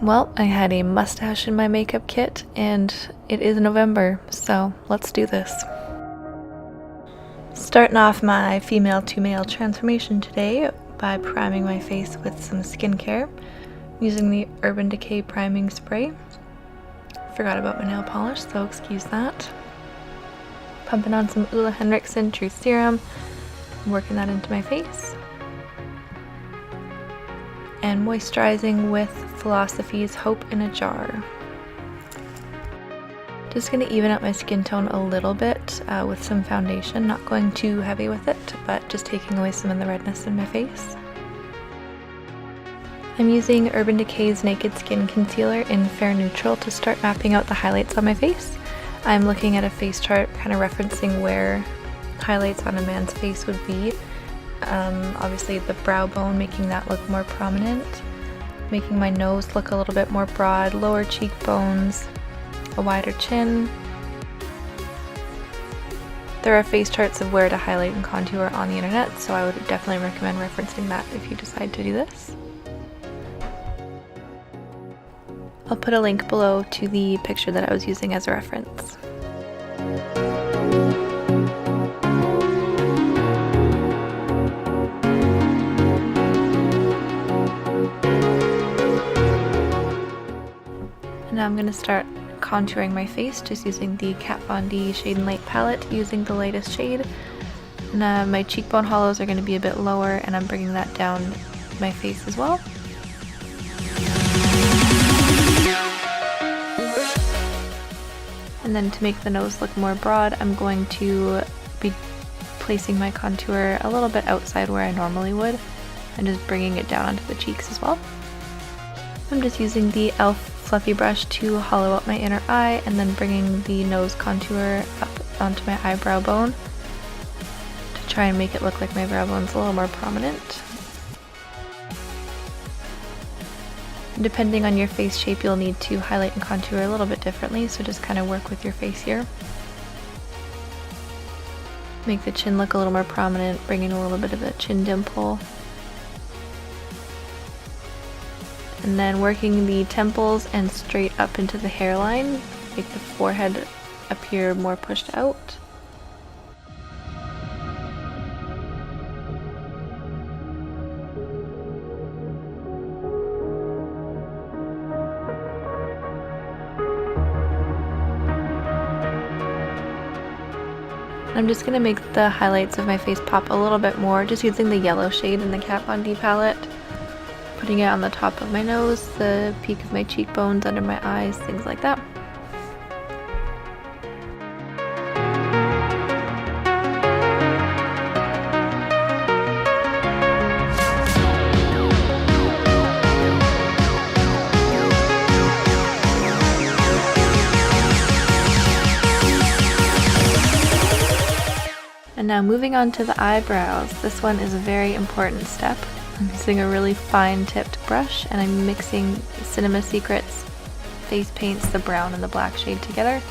Well, I had a mustache in my makeup kit, and it is November, so let's do this. Starting off my female to male transformation today by priming my face with some skincare using the Urban Decay priming spray. Forgot about my nail polish, so excuse that. Pumping on some Ulla Henriksen Truth Serum, working that into my face. And moisturizing with Philosophy's Hope in a Jar. Just going to even up my skin tone a little bit with some foundation, not going too heavy with it, but just taking away some of the redness in my face. I'm using Urban Decay's Naked Skin Concealer in Fair Neutral to start mapping out the highlights on my face. I'm looking at a face chart, kind of referencing where highlights on a man's face would be. Obviously the brow bone, making that look more prominent, making my nose look a little bit more broad, lower cheekbones, a wider chin. There are face charts of where to highlight and contour on the internet, so I would definitely recommend referencing that if you decide to do this. I'll put a link below to the picture that I was using as a reference. Now I'm going to start contouring my face just using the Kat Von D Shade and Light palette, using the lightest shade. And my cheekbone hollows are going to be a bit lower, and I'm bringing that down my face as well. And then to make the nose look more broad, I'm going to be placing my contour a little bit outside where I normally would, and just bringing it down onto the cheeks as well. I'm just using the e.l.f. fluffy brush to hollow out my inner eye, and then bringing the nose contour up onto my eyebrow bone to try and make it look like my brow bone's a little more prominent. Depending on your face shape, you'll need to highlight and contour a little bit differently, so just kind of work with your face here. Make the chin look a little more prominent, bring in a little bit of a chin dimple. And then working the temples and straight up into the hairline, make the forehead appear more pushed out. I'm just going to make the highlights of my face pop a little bit more, just using the yellow shade in the Kat Von D palette. Putting it on the top of my nose, the peak of my cheekbones, under my eyes, things like that. And now moving on to the eyebrows. This one is a very important step. I'm using a really fine tipped brush, and I'm mixing Cinema Secrets Face Paints, the brown and the black shade together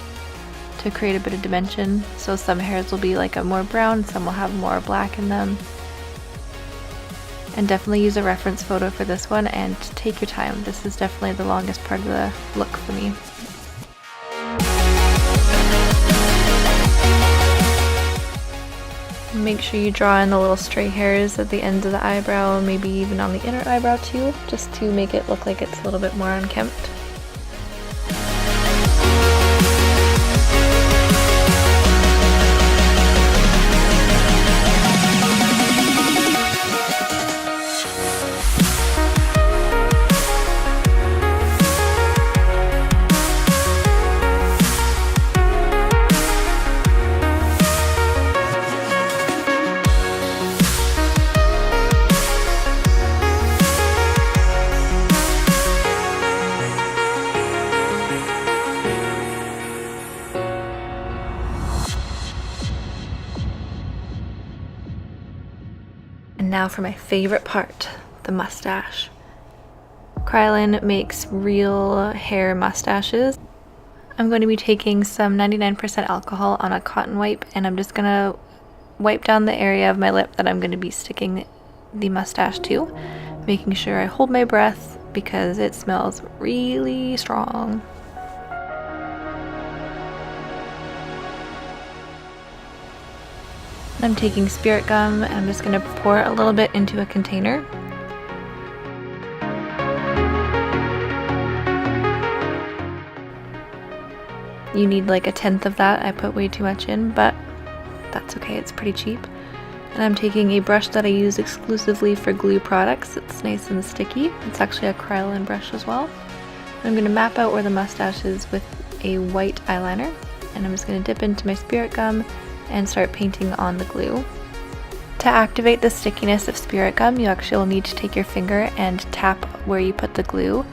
to create a bit of dimension. So some hairs will be like a more brown, some will have more black in them. And definitely use a reference photo for this one, and take your time. This is definitely the longest part of the look for me. Make sure you draw in the little stray hairs at the ends of the eyebrow, maybe even on the inner eyebrow too, just to make it look like it's a little bit more unkempt. And now for my favorite part, the mustache. Kryolan makes real hair mustaches. I'm going to be taking some 99% alcohol on a cotton wipe, and I'm just going to wipe down the area of my lip that I'm going to be sticking the mustache to, making sure I hold my breath, because it smells really strong. I'm taking spirit gum and I'm just going to pour a little bit into a container. You need like 1/10 of that. I put way too much in, but that's okay, it's pretty cheap. And I'm taking a brush that I use exclusively for glue products. It's nice and sticky. It's actually a Krylon brush as well. I'm going to map out where the mustache is with a white eyeliner, and I'm just going to dip into my spirit gum and start painting on the glue. To activate the stickiness of spirit gum, you actually will need to take your finger and tap where you put the glue,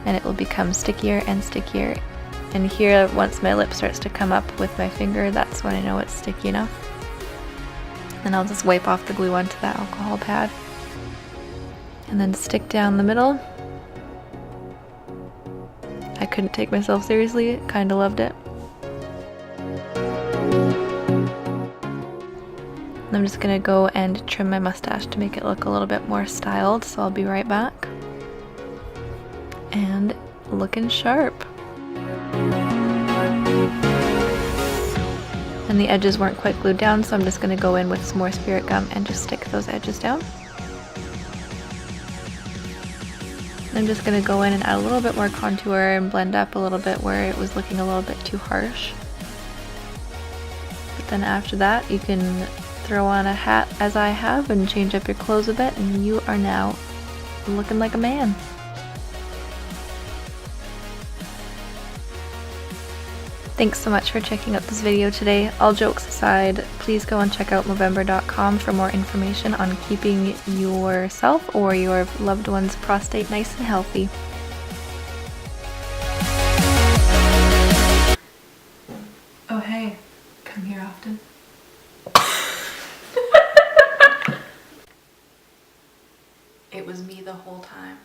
and it will become stickier and stickier. And here, once my lip starts to come up with my finger, that's when I know it's sticky enough. Then I'll just wipe off the glue onto that alcohol pad. And then stick down the middle. I couldn't take myself seriously, kinda loved it. I'm just gonna go and trim my mustache to make it look a little bit more styled, so I'll be right back. And looking sharp. And the edges weren't quite glued down, so I'm just gonna go in with some more spirit gum and just stick those edges down. I'm just gonna go in and add a little bit more contour and blend up a little bit where it was looking a little bit too harsh. But then after that, you can throw on a hat as I have and change up your clothes a bit, and you are now looking like a man. Thanks so much for checking out this video today. All jokes aside, please go and check out Movember.com for more information on keeping yourself or your loved one's prostate nice and healthy. Oh hey, come here often. It was me the whole time.